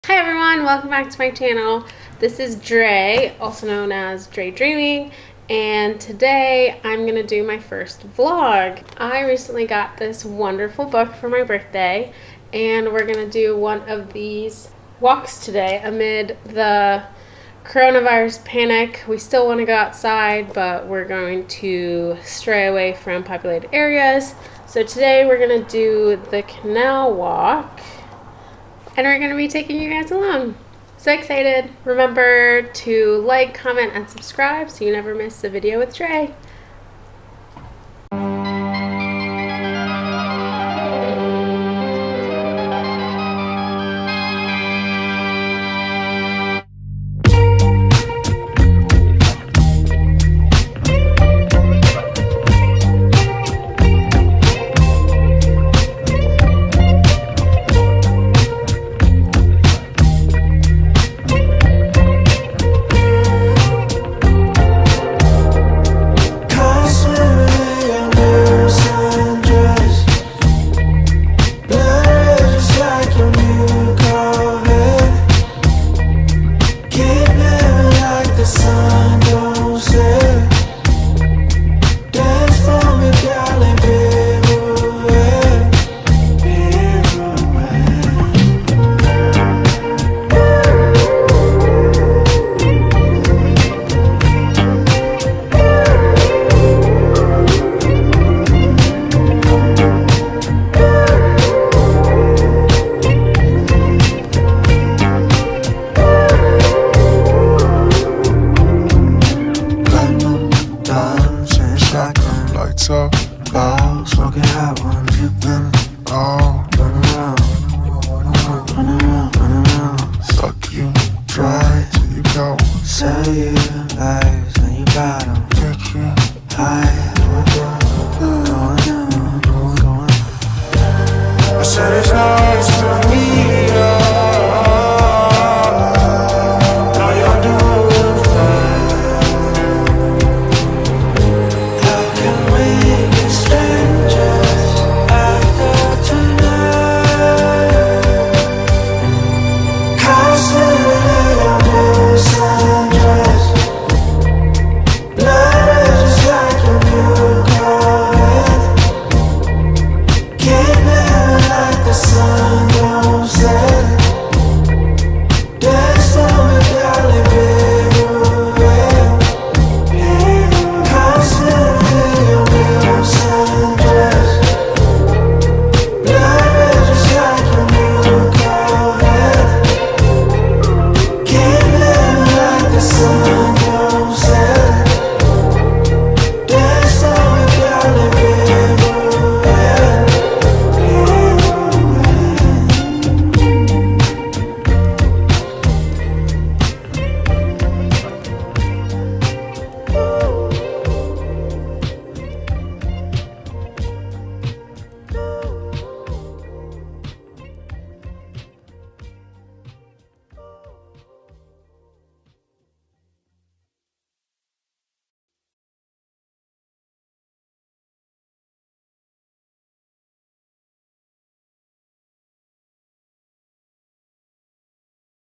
Hi everyone, welcome back to my channel. This is Dre, also known as Dre Dreaming, and today I'm gonna do my first vlog. I recently got this wonderful book for my birthday, and we're gonna do one of these walks today amid the coronavirus panic. We still want to go outside, but we're going to stray away from populated areas. So today we're gonna do the canal walk, and we're going to be taking you guys along. So excited. Remember to like, comment, and subscribe so you never miss a video with Dre.